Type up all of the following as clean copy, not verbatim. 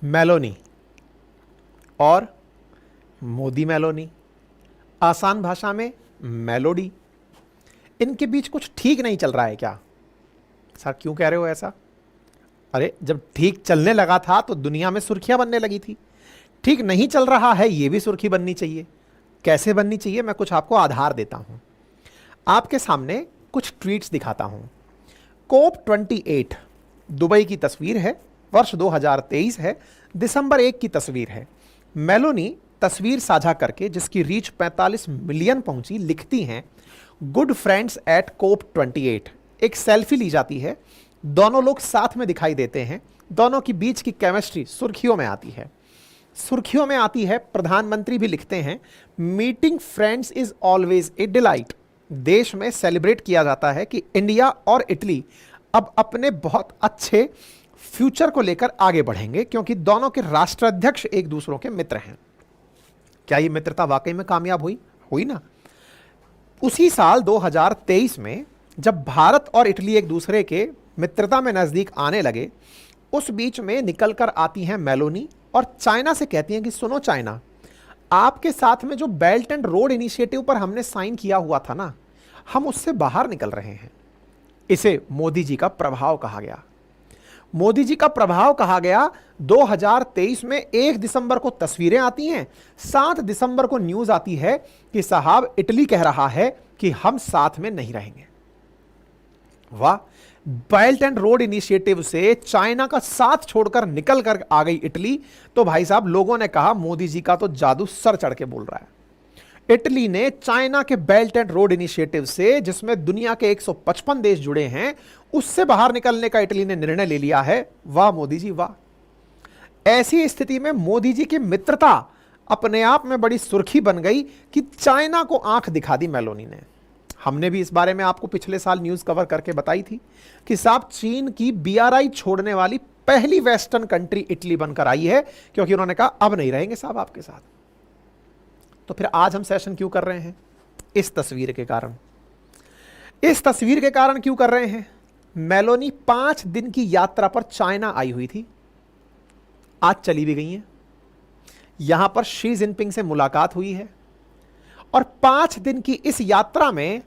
Meloni और Modi Meloni, आसान भाषा में मेलोडी, इनके बीच कुछ ठीक नहीं चल रहा है क्या? सर क्यों कह रहे हो ऐसा? अरे जब ठीक चलने लगा था तो दुनिया में सुर्खियां बनने लगी थी। ठीक नहीं चल रहा है ये भी सुर्खी बननी चाहिए। कैसे बननी चाहिए? मैं कुछ आपको आधार देता हूं। आपके सामने कुछ ट्वीट्स दिखाता हूं। कोप 28 दुबई की तस्वीर है, वर्ष 2023 है, दिसंबर 1 की तस्वीर है। मेलोनी तस्वीर साझा करके, जिसकी रीच 45 मिलियन पहुंची, लिखती हैं गुड फ्रेंड्स एट कोप 28। एक सेल्फी ली जाती है, दोनों लोग साथ में दिखाई देते हैं, दोनों के बीच की केमिस्ट्री सुर्खियों में आती है। सुर्खियों में आती है। प्रधानमंत्री भी लिखते हैं meeting friends is always a delight. देश में सेलिब्रेट किया जाता है कि इंडिया और इटली अब अपने बहुत अच्छे फ्यूचर को लेकर आगे बढ़ेंगे, क्योंकि दोनों के राष्ट्राध्यक्ष एक दूसरों के मित्र हैं। क्या ये मित्रता वाकई में कामयाब हुई? हुई ना। उसी साल 2023 में जब भारत और इटली एक दूसरे के मित्रता में नजदीक आने लगे, उस बीच में निकलकर आती हैं मेलोनी और चाइना से कहती हैं कि सुनो चाइना, आपके साथ में जो बेल्ट एंड रोड इनिशिएटिव पर हमने साइन किया हुआ था ना, हम उससे बाहर निकल रहे हैं। इसे मोदी जी का प्रभाव कहा गया। मोदी जी का प्रभाव कहा गया। 2023 में 1 दिसंबर को तस्वीरें आती हैं, 7 दिसंबर को न्यूज आती है कि साहब इटली कह रहा है कि हम साथ में नहीं रहेंगे। वाह! बेल्ट एंड रोड इनिशिएटिव से चाइना का साथ छोड़कर निकल कर आ गई इटली। तो भाई साहब लोगों ने कहा मोदी जी का तो जादू सर चढ़ के बोल रहा है। इटली ने चाइना के बेल्ट एंड रोड इनिशिएटिव से, जिसमें दुनिया के 155 देश जुड़े हैं, उससे बाहर निकलने का इटली ने निर्णय ले लिया है। वाह मोदी जी वाह! ऐसी स्थिति में मोदी जी की मित्रता अपने आप में बड़ी सुर्खी बन गई कि चाइना को आंख दिखा दी मेलोनी ने। हमने भी इस बारे में आपको पिछले साल न्यूज कवर करके बताई थी कि साहब चीन की बीआरआई छोड़ने वाली पहली वेस्टर्न कंट्री इटली बनकर आई है, क्योंकि उन्होंने कहा अब नहीं रहेंगे साहब आपके साथ। तो फिर आज हम सेशन क्यों कर रहे हैं? इस तस्वीर के कारण। इस तस्वीर के कारण क्यों कर रहे हैं? मेलोनी 5 दिन की यात्रा पर चाइना आई हुई थी, आज चली भी गई हैं। यहां पर शी जिनपिंग से मुलाकात हुई है और 5 दिन की इस यात्रा में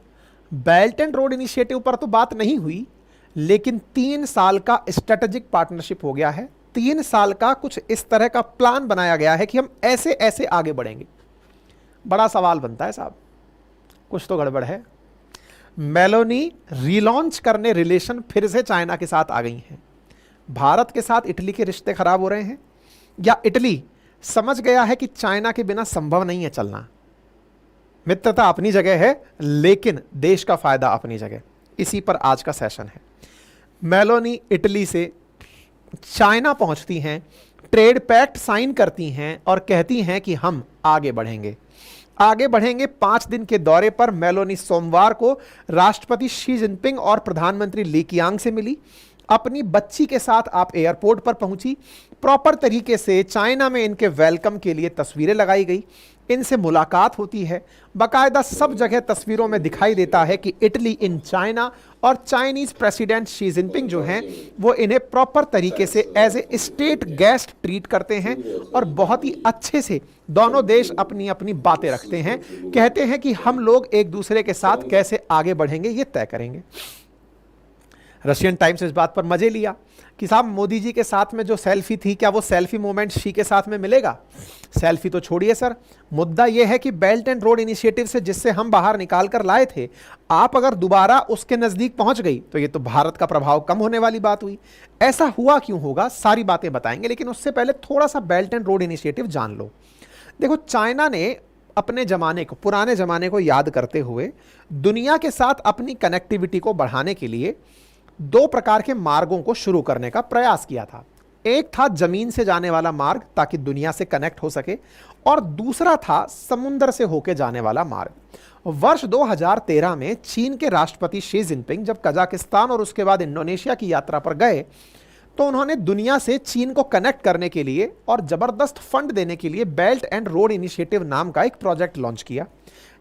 बेल्ट एंड रोड इनिशिएटिव पर तो बात नहीं हुई, लेकिन 3 साल का स्ट्रेटेजिक पार्टनरशिप हो गया है। 3 साल का कुछ इस तरह का प्लान बनाया गया है कि हम ऐसे ऐसे आगे बढ़ेंगे। बड़ा सवाल बनता है साहब, कुछ तो गड़बड़ है। मेलोनी रीलॉन्च करने रिलेशन फिर से चाइना के साथ आ गई हैं। भारत के साथ इटली के रिश्ते खराब हो रहे हैं, या इटली समझ गया है कि चाइना के बिना संभव नहीं है चलना। मित्रता अपनी जगह है, लेकिन देश का फायदा अपनी जगह। इसी पर आज का सेशन है। मेलोनी इटली से चाइना पहुंचती हैं, ट्रेड पैक्ट साइन करती हैं और कहती हैं कि हम आगे बढ़ेंगे। आगे बढ़ेंगे। 5 दिन के दौरे पर मेलोनी सोमवार को राष्ट्रपति शी जिनपिंग और प्रधानमंत्री ली कीयांग से मिली। अपनी बच्ची के साथ आप एयरपोर्ट पर पहुंची। प्रॉपर तरीके से चाइना में इनके वेलकम के लिए तस्वीरें लगाई गई, इनसे मुलाकात होती है। बाकायदा सब जगह तस्वीरों में दिखाई देता है कि इटली इन चाइना और चाइनीज प्रेसिडेंट शी जिनपिंग जो हैं वो इन्हें प्रॉपर तरीके से as a state guest treat करते हैं और बहुत ही अच्छे से दोनों देश अपनी अपनी बातें रखते हैं। कहते हैं कि हम लोग एक दूसरे के साथ कैसे आगे बढ़ेंगे ये तय करेंगे। रशियन टाइम्स इस बात पर मजे लिया कि साहब मोदी जी के साथ में जो सेल्फी थी, क्या वो सेल्फी मोमेंट शी के साथ में मिलेगा? सेल्फी तो छोड़िए सर, मुद्दा यह है कि बेल्ट एंड रोड इनिशिएटिव से जिससे हम बाहर निकाल कर लाए थे, आप अगर दोबारा उसके नजदीक पहुंच गई तो ये तो भारत का प्रभाव कम होने वाली बात हुई। ऐसा हुआ क्यों होगा, सारी बातें बताएंगे, लेकिन उससे पहले थोड़ा सा बेल्ट एंड रोड इनिशिएटिव जान लो। देखो, चाइना ने अपने जमाने को, पुराने जमाने को याद करते हुए दुनिया के साथ अपनी कनेक्टिविटी को बढ़ाने के लिए 2 प्रकार के मार्गों को शुरू करने का प्रयास किया था। एक था जमीन से जाने वाला मार्ग ताकि दुनिया से कनेक्ट हो सके, और दूसरा था समुद्र से होकर जाने वाला मार्ग। वर्ष 2013 में चीन के राष्ट्रपति शी जिनपिंग जब कजाकिस्तान और उसके बाद इंडोनेशिया की यात्रा पर गए, तो उन्होंने दुनिया से चीन को कनेक्ट करने के लिए और जबरदस्त फंड देने के लिए बेल्ट एंड रोड इनिशिएटिव नाम का एक प्रोजेक्ट लॉन्च किया,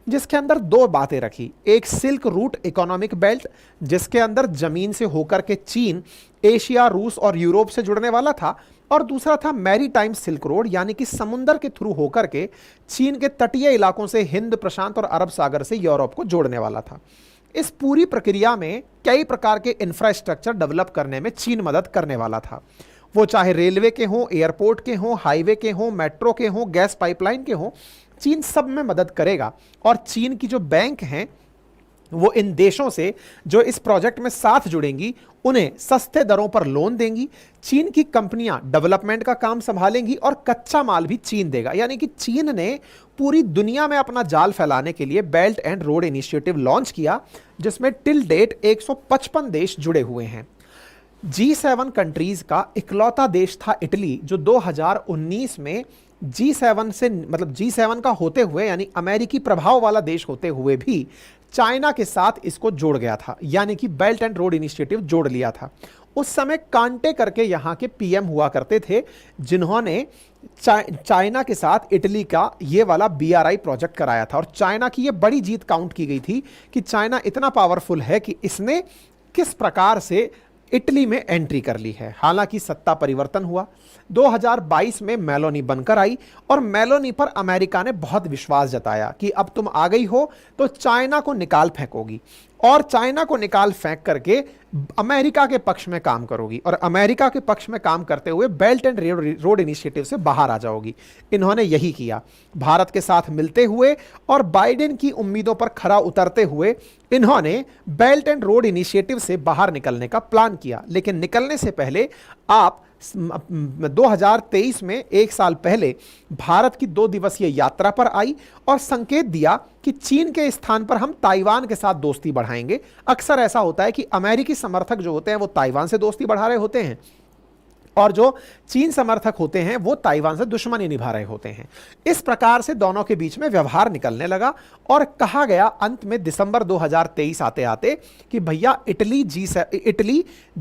जिसके अंदर दो बातें रखी। एक सिल्क रूट इकोनॉमिक बेल्ट, जिसके अंदर जमीन से होकर के चीन एशिया, रूस और यूरोप से जुड़ने वाला था, और दूसरा था मैरीटाइम सिल्क रोड, यानी कि समुंदर के थ्रू होकर के चीन के तटीय इलाकों से हिंद प्रशांत और अरब सागर से यूरोप को जोड़ने वाला था। इस पूरी प्रक्रिया में कई प्रकार के इंफ्रास्ट्रक्चर डेवलप करने में चीन मदद करने वाला था, वो चाहे रेलवे के हों, एयरपोर्ट के हों, हाईवे के हों, मेट्रो के हों, गैस पाइपलाइन के हों, चीन सब में मदद करेगा। और चीन की जो बैंक हैं वो इन देशों से जो इस प्रोजेक्ट में साथ जुड़ेंगी उन्हें सस्ते दरों पर लोन देंगी। चीन की कंपनियां डेवलपमेंट का काम संभालेंगी और कच्चा माल भी चीन देगा। यानी कि चीन ने पूरी दुनिया में अपना जाल फैलाने के लिए belt and road initiative launch किया, जिसमें टिल डेट 155 देश जुड़े हुए हैं। G7 कंट्रीज का इकलौता देश था इटली, जो 2019 में G7 से मतलब G7 का होते हुए यानी अमेरिकी प्रभाव वाला देश होते हुए भी चाइना के साथ इसको जोड़ गया था, यानी कि बेल्ट एंड रोड इनिशिएटिव जोड़ लिया था। उस समय कांटे करके यहाँ के पीएम हुआ करते थे, जिन्होंने चाइना के साथ इटली का ये वाला BRI प्रोजेक्ट कराया था। और चाइना की ये बड़ी जीत काउंट की गई थी कि चाइना इतना पावरफुल है कि इसने किस प्रकार से इटली में एंट्री कर ली है। हालांकि सत्ता परिवर्तन हुआ, 2022 में मेलोनी बनकर आई और मेलोनी पर अमेरिका ने बहुत विश्वास जताया कि अब तुम आ गई हो तो चाइना को निकाल फेंकोगी, और चाइना को निकाल फेंक करके अमेरिका के पक्ष में काम करोगी, और अमेरिका के पक्ष में काम करते हुए बेल्ट एंड रोड इनिशिएटिव से बाहर आ जाओगी। इन्होंने यही किया, भारत के साथ मिलते हुए और बाइडेन की उम्मीदों पर खरा उतरते हुए इन्होंने बेल्ट एंड रोड इनिशिएटिव से बाहर निकलने का प्लान किया। लेकिन निकलने से पहले आप 2023 में एक साल पहले भारत की 2 दिवसीय यात्रा पर आई और संकेत दिया कि चीन के स्थान पर हम ताइवान के साथ दोस्ती बढ़ाएंगे। अक्सर ऐसा होता है कि अमेरिकी समर्थक जो होते हैं वो ताइवान से दोस्ती बढ़ा रहे होते हैं, और जो चीन समर्थक होते हैं वो ताइवान से दुश्मनी निभा रहे होते हैं। इस प्रकार से दोनों के बीच में व्यवहार निकलने लगा और कहा गया अंत में दिसंबर 2023 आते आते कि भैया इटली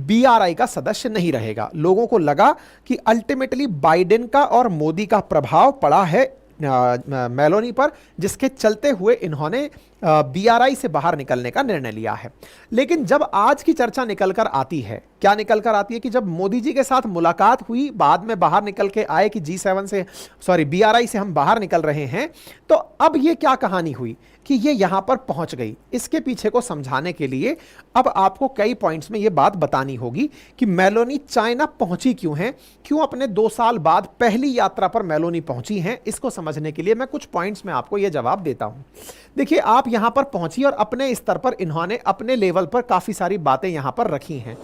BRI का सदस्य नहीं रहेगा। लोगों को लगा कि अल्टीमेटली बाइडेन का और मोदी का प्रभाव पड़ा है मेलोनी पर, जिसके चलते हुए इन्होंने BRI से बाहर निकलने का निर्णय लिया है। लेकिन जब आज की चर्चा निकल कर आती है, क्या निकल कर आती है कि जब मोदी जी के साथ मुलाकात हुई, बाद में बाहर निकल के आए कि BRI से हम बाहर निकल रहे हैं, तो अब ये क्या कहानी हुई कि ये यहां पर पहुंच गई। इसके पीछे को समझाने के लिए अब आपको कई पॉइंट्स में ये बात बतानी होगी कि मेलोनी चाइना पहुंची क्यों है, क्यों अपने 2 साल बाद पहली यात्रा पर मेलोनी पहुंची हैं। इसको समझने के लिए मैं कुछ पॉइंट्स में आपको ये जवाब देता हूं। देखिए, आप यहां पर पहुंची और अपने स्तर पर इन्होंने अपने लेवल पर काफी सारी बातें यहां पर रखी हैं।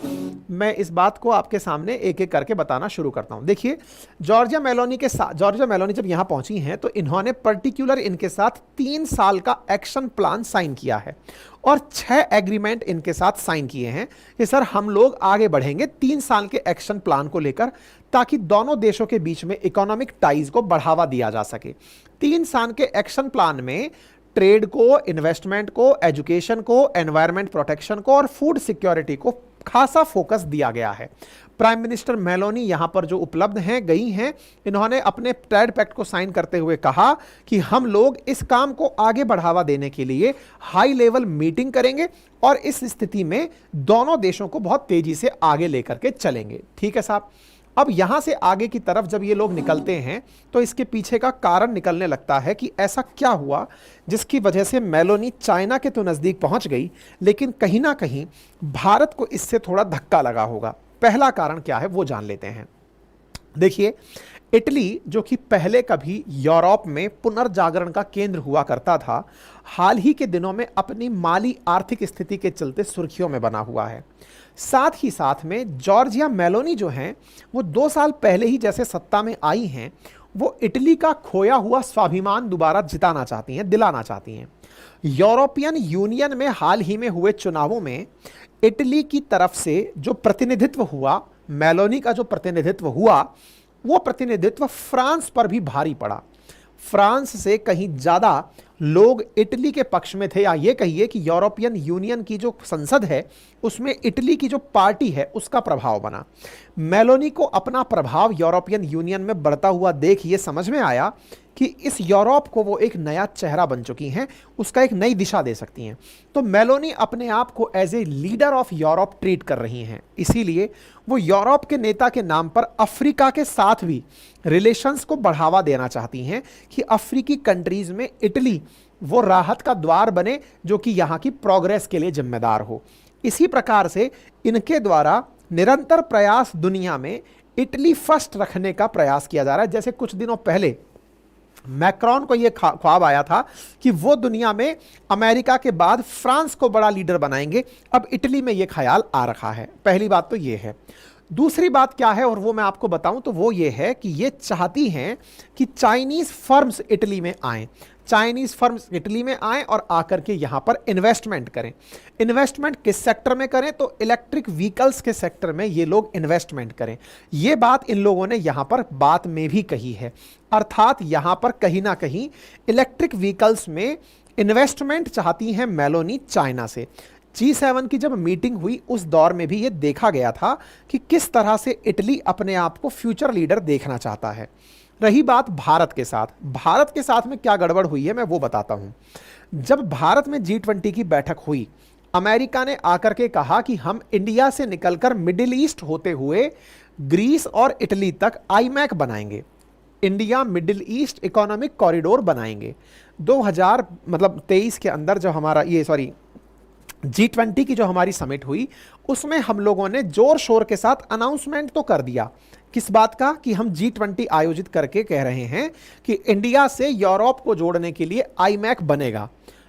मैं इस बात को आपके सामने एक एक करके बताना शुरू करता हूं। देखिए, जॉर्जिया मेलोनी जब यहां पहुंची हैं तो इन्होंने पर्टिकुलर इनके साथ 3 साल का एक्शन प्लान साइन किया है और 6 एग्रीमेंट इनके साथ साइन किए हैं कि सर हम लोग आगे बढ़ेंगे 3 साल के एक्शन प्लान को लेकर, ताकि दोनों देशों के बीच में इकोनॉमिक टाइज को बढ़ावा दिया जा सके। 3 साल के एक्शन प्लान में ट्रेड को, इन्वेस्टमेंट को, एजुकेशन को, एनवायरमेंट प्रोटेक्शन को और फूड सिक्योरिटी को खासा फोकस दिया गया है। प्राइम मिनिस्टर मेलोनी यहां पर जो उपलब्ध हैं, गई हैं, इन्होंने अपने ट्रेड पैक्ट को साइन करते हुए कहा कि हम लोग इस काम को आगे बढ़ावा देने के लिए हाई लेवल मीटिंग करेंगे और इस स्थिति में दोनों देशों को बहुत तेजी से आगे लेकर के चलेंगे। ठीक है साहब। अब यहां से आगे की तरफ जब ये लोग निकलते हैं तो इसके पीछे का कारण निकलने लगता है कि ऐसा क्या हुआ जिसकी वजह से मेलोनी चाइना के तो नजदीक पहुंच गई, लेकिन कहीं ना कहीं भारत को इससे थोड़ा धक्का लगा होगा। पहला कारण क्या है वो जान लेते हैं। देखिए, इटली जो कि पहले कभी यूरोप में पुनर्जागरण का केंद्र हुआ करता था, हाल ही के दिनों में अपनी माली आर्थिक स्थिति के चलते सुर्खियों में बना हुआ है। साथ ही साथ में जॉर्जिया मेलोनी जो हैं वो 2 साल पहले ही जैसे सत्ता में आई हैं, वो इटली का खोया हुआ स्वाभिमान दोबारा जिताना चाहती हैं, दिलाना चाहती हैं। यूरोपियन यूनियन में हाल ही में हुए चुनावों में इटली की तरफ से जो प्रतिनिधित्व हुआ, मेलोनी का जो प्रतिनिधित्व हुआ, वो प्रतिनिधित्व फ्रांस पर भी भारी पड़ा। फ्रांस से कहीं ज़्यादा लोग इटली के पक्ष में थे, या ये कहिए कि यूरोपियन यूनियन की जो संसद है उसमें इटली की जो पार्टी है उसका प्रभाव बना। मेलोनी को अपना प्रभाव यूरोपियन यूनियन में बढ़ता हुआ देख ये समझ में आया कि इस यूरोप को वो एक नया चेहरा बन चुकी हैं, उसका एक नई दिशा दे सकती हैं। तो मेलोनी अपने आप को as a leader of Europe treat कर रही हैं, इसीलिए वो यूरोप के नेता के नाम पर अफ्रीका के साथ भी रिलेशंस को बढ़ावा देना चाहती हैं कि अफ्रीकी कंट्रीज में इटली वो राहत का द्वार बने जो कि यहाँ की प्रोग्रेस के लिए जिम्मेदार हो। इसी प्रकार से इनके द्वारा निरंतर प्रयास दुनिया में इटली फर्स्ट रखने का प्रयास किया जा रहा है। जैसे कुछ दिनों पहले मैक्रॉन को यह ख्वाब आया था कि वो दुनिया में अमेरिका के बाद फ्रांस को बड़ा लीडर बनाएंगे, अब इटली में यह ख्याल आ रखा है। पहली बात तो यह है। दूसरी बात क्या है और वो मैं आपको बताऊं तो वो ये है कि ये चाहती हैं कि चाइनीज फर्म्स इटली में आएं, चाइनीज फर्म्स इटली में आएं और आकर के यहां पर इन्वेस्टमेंट करें। इन्वेस्टमेंट किस सेक्टर में करें? तो इलेक्ट्रिक व्हीकल्स के सेक्टर में ये लोग इन्वेस्टमेंट करें। ये बात इन लोगों ने यहां पर बात में भी कही है, अर्थात यहां पर कहीं ना कहीं इलेक्ट्रिक व्हीकल्स में इन्वेस्टमेंट चाहती हैं मेलोनी चाइना से। G7 की जब मीटिंग हुई उस दौर में भी ये देखा गया था कि किस तरह से इटली अपने आप को फ्यूचर लीडर देखना चाहता है। रही बात भारत के साथ, भारत के साथ में क्या गड़बड़ हुई है मैं वो बताता हूं। जब भारत में G20 की बैठक हुई, अमेरिका ने आकर के कहा कि हम इंडिया से निकलकर मिडिल ईस्ट होते हुए ग्रीस और इटली तक आईमैक बनाएंगे, India middle east economic corridor बनाएंगे। 2023 के अंदर जो हमारा G20 की जो हमारी समिट हुई उसमें हम लोगों ने जोर शोर के साथ अनाउंसमेंट तो कर दिया, किस बात का? कि हम G20 आयोजित करके कह रहे हैं कि इंडिया से यूरोप को जोड़ने के लिए आईमैक बनेगा।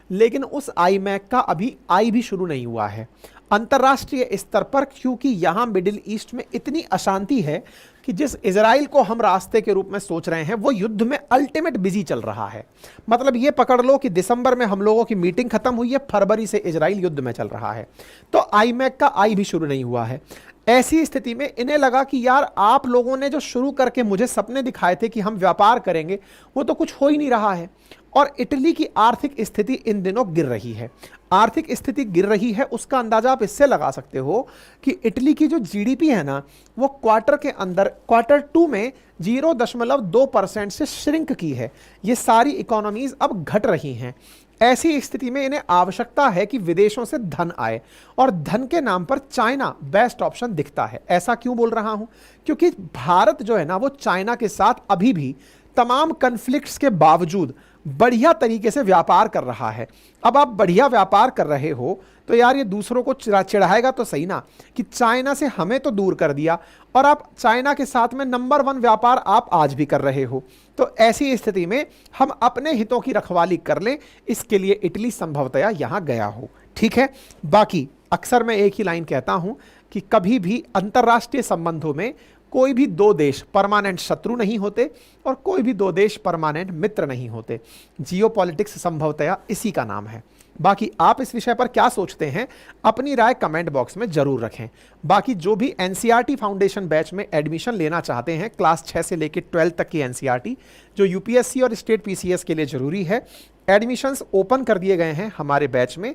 लेकिन उस आईमैक का अभी आई भी शुरू नहीं हुआ है अंतर्राष्ट्रीय स्तर पर, क्योंकि यहां मिडिल ईस्ट में इतनी अशांति है कि जिस इजराइल को हम रास्ते के रूप में सोच रहे हैं वो युद्ध में अल्टीमेट बिजी चल रहा है। मतलब ये पकड़ लो कि दिसंबर में हम लोगों की मीटिंग खत्म हुई है, फरवरी से इजराइल युद्ध में चल रहा है, तो आईमैक का आई भी शुरू नहीं हुआ है। ऐसी स्थिति में इन्हें लगा कि यार आप लोगों ने जो शुरू करके मुझे सपने दिखाए थे कि हम व्यापार करेंगे वो तो कुछ हो ही नहीं रहा है। और इटली की आर्थिक स्थिति इन दिनों गिर रही है। आर्थिक स्थिति गिर रही है उसका अंदाजा आप इससे लगा सकते हो कि इटली की जो जीडीपी है ना वो क्वार्टर के अंदर क्वार्टर 2 में 0.2% से श्रिंक की है। ये सारी इकोनॉमीज अब घट रही हैं। ऐसी स्थिति में इन्हें आवश्यकता है कि विदेशों से धन आए और धन के नाम पर चाइना बेस्ट ऑप्शन दिखता है। ऐसा क्यों बोल रहा हूं? क्योंकि भारत जो है ना वो चाइना के साथ अभी भी तमाम कन्फ्लिक्ट्स के बावजूद बढ़िया तरीके से व्यापार कर रहा है। अब आप बढ़िया व्यापार कर रहे हो तो यार ये दूसरों को चिढ़ाएगा तो सही ना कि चाइना से हमें तो दूर कर दिया और आप चाइना के साथ में नंबर 1 व्यापार आप आज भी कर रहे हो। तो ऐसी स्थिति में हम अपने हितों की रखवाली कर लें, इसके लिए इटली संभवतया यहां गया हो। ठीक है, बाकी अक्सर मैं एक ही लाइन कहता हूं कि कभी भी अंतर्राष्ट्रीय संबंधों में कोई भी 2 देश परमानेंट शत्रु नहीं होते और कोई भी 2 देश परमानेंट मित्र नहीं होते। जियोपॉलिटिक्स संभवतया इसी का नाम है। बाकी आप इस विषय पर क्या सोचते हैं अपनी राय कमेंट बॉक्स में जरूर रखें। बाकी जो भी एनसीईआरटी फाउंडेशन बैच में एडमिशन लेना चाहते हैं क्लास 6 से लेकर 12 तक की एनसीईआरटी जो यूपीएससी और स्टेट पीसीएस के लिए जरूरी है, एडमिशंस ओपन कर दिए गए हैं हमारे बैच में।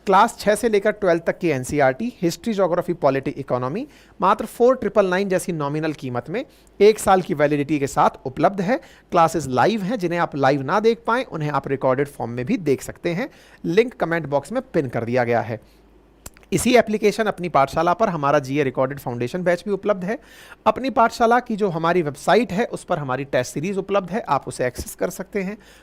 क्लास 6 से लेकर 12 तक की NCERT history, geography, polity, economy मात्र 4999 जैसी नॉमिनल कीमत में 1 साल की वैलिडिटी के साथ उपलब्ध है। क्लासेस लाइव हैं, जिन्हें आप लाइव ना देख पाएं उन्हें आप रिकॉर्डेड फॉर्म में भी देख सकते हैं। लिंक कमेंट बॉक्स में पिन कर दिया गया है। इसी एप्लीकेशन अपनी पाठशाला पर हमारा जीए रिकॉर्डेड फाउंडेशन बैच भी उपलब्ध है। अपनी पाठशाला की जो हमारी वेबसाइट है उस पर हमारी टेस्ट सीरीज उपलब्ध है, आप उसे एक्सेस कर सकते हैं।